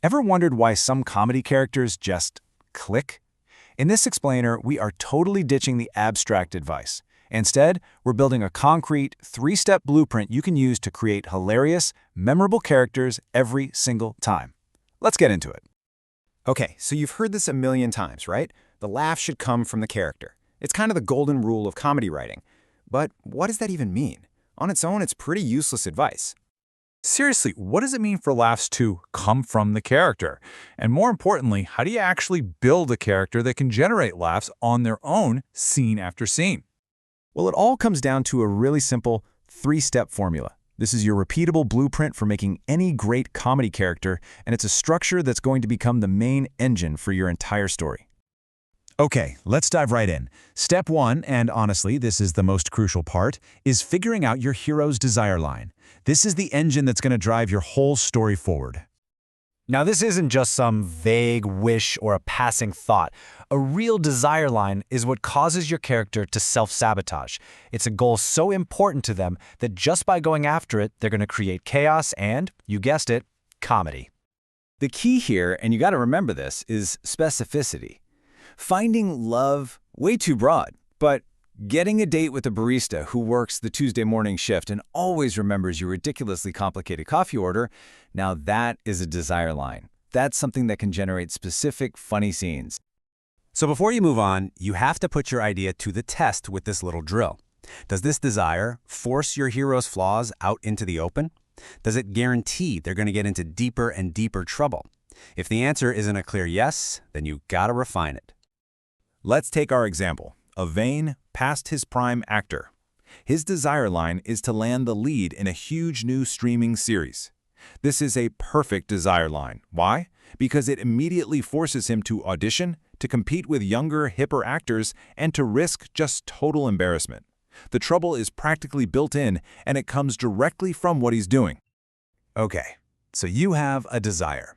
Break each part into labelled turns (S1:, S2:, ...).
S1: Ever wondered why some comedy characters just click? In this explainer, we are totally ditching the abstract advice. Instead, we're building a concrete, three-step blueprint you can use to create hilarious, memorable characters every single time. Let's get into it.
S2: Okay, so you've heard this a million times, right? The laugh should come from the character. It's kind of the golden rule of comedy writing. But what does that even mean? On its own, it's pretty useless advice.
S3: Seriously, what does it mean for laughs to come from the character? And more importantly, how do you actually build a character that can generate laughs on their own, scene after scene?
S1: Well, it all comes down to a really simple three-step formula. This is your repeatable blueprint for making any great comedy character, and it's a structure that's going to become the main engine for your entire story. Okay, let's dive right in. Step 1, and honestly, this is the most crucial part, is figuring out your hero's desire line. This is the engine that's going to drive your whole story forward.
S4: Now, this isn't just some vague wish or a passing thought. A real desire line is what causes your character to self-sabotage. It's a goal so important to them that just by going after it, they're going to create chaos and, you guessed it, comedy.
S2: The key here, and you got to remember this, is specificity. Finding love, way too broad, but getting a date with a barista who works the Tuesday morning shift and always remembers your ridiculously complicated coffee order, now that is a desire line. That's something that can generate specific, funny scenes.
S5: So before you move on, you have to put your idea to the test with this little drill. Does this desire force your hero's flaws out into the open? Does it guarantee they're going to get into deeper and deeper trouble? If the answer isn't a clear yes, then you gotta refine it.
S1: Let's take our example, a vain, past his prime actor. His desire line is to land the lead in a huge new streaming series. This is a perfect desire line. Why? Because it immediately forces him to audition, to compete with younger, hipper actors, and to risk just total embarrassment. The trouble is practically built in, and it comes directly from what he's doing. Okay, so you have a desire.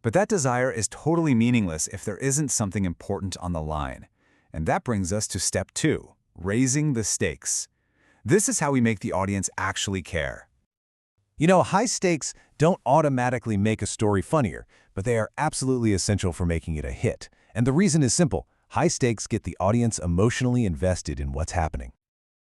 S1: But that desire is totally meaningless if there isn't something important on the line. And that brings us to step 2, raising the stakes. This is how we make the audience actually care. You know, high stakes don't automatically make a story funnier, but they are absolutely essential for making it a hit. And the reason is simple. High stakes get the audience emotionally invested in what's happening.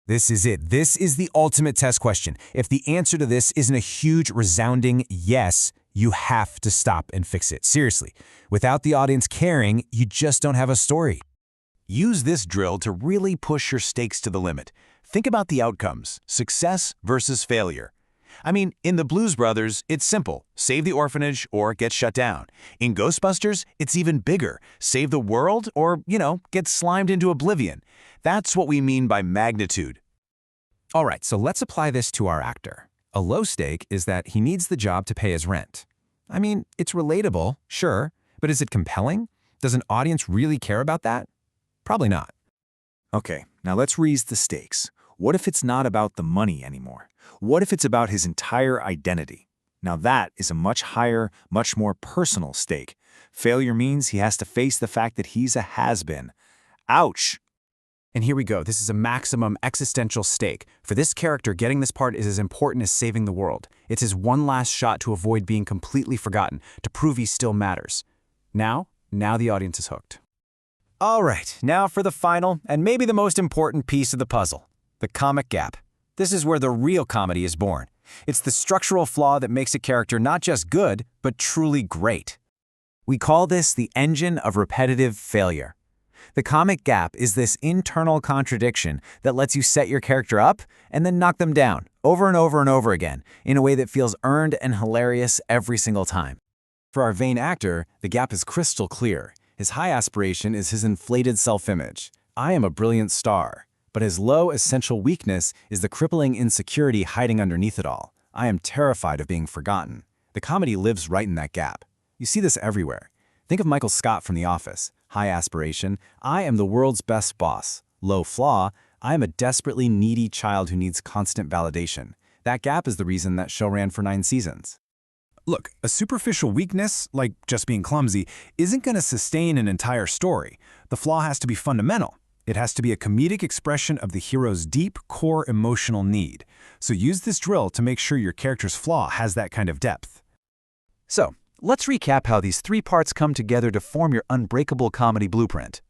S1: This is it. This is the ultimate test question. If the answer to this isn't a huge, resounding yes, you have to stop and fix it. Seriously, without the audience caring, you just don't have a story. Use this drill to really push your stakes to the limit. Think about the outcomes, success versus failure. I mean, in the Blues Brothers, it's simple, save the orphanage or get shut down. In Ghostbusters, it's even bigger, save the world or, get slimed into oblivion. That's what we mean by magnitude. All right, so let's apply this to our actor. A low stake is that he needs the job to pay his rent. I mean, it's relatable, sure, but is it compelling? Does an audience really care about that? Probably not. Okay, now let's raise the stakes. What if it's not about the money anymore? What if it's about his entire identity? Now that is a much higher, much more personal stake. Failure means he has to face the fact that he's a has-been. Ouch!
S5: And here we go. This is a maximum existential stake. For this character, getting this part is as important as saving the world. It's his one last shot to avoid being completely forgotten, to prove he still matters. Now the audience is hooked.
S4: All right, now for the final and maybe the most important piece of the puzzle, the comic gap. This is where the real comedy is born. It's the structural flaw that makes a character not just good, but truly great. We call this the engine of repetitive failure. The comic gap is this internal contradiction that lets you set your character up and then knock them down over and over and over again in a way that feels earned and hilarious every single time.
S2: For our vain actor, the gap is crystal clear. His high aspiration is his inflated self-image. I am a brilliant star. But his low essential weakness is the crippling insecurity hiding underneath it all. I am terrified of being forgotten. The comedy lives right in that gap. You see this everywhere. Think of Michael Scott from The Office. High aspiration, I am the world's best boss. Low flaw, I am a desperately needy child who needs constant validation. That gap is the reason that show ran for 9 seasons.
S1: Look, a superficial weakness, like just being clumsy, isn't going to sustain an entire story. The flaw has to be fundamental. It has to be a comedic expression of the hero's deep, core emotional need. So use this drill to make sure your character's flaw has that kind of depth. So,
S2: Let's recap how these three parts come together to form your unbreakable comedy blueprint.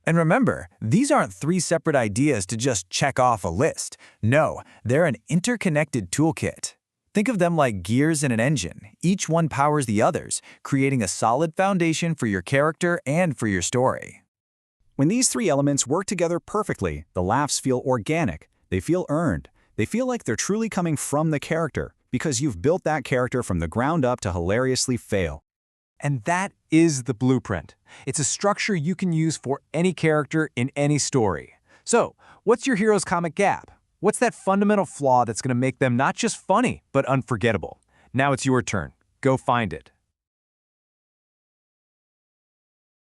S4: And remember, these aren't three separate ideas to just check off a list. No, they're an interconnected toolkit. Think of them like gears in an engine. Each one powers the others, creating a solid foundation for your character and for your story.
S6: When these three elements work together perfectly, the laughs feel organic, they feel earned, they feel like they're truly coming from the character, because you've built that character from the ground up to hilariously fail.
S2: And that is the blueprint. It's a structure you can use for any character in any story. So, what's your hero's comic gap? What's that fundamental flaw that's going to make them not just funny, but unforgettable? Now it's your turn. Go find it.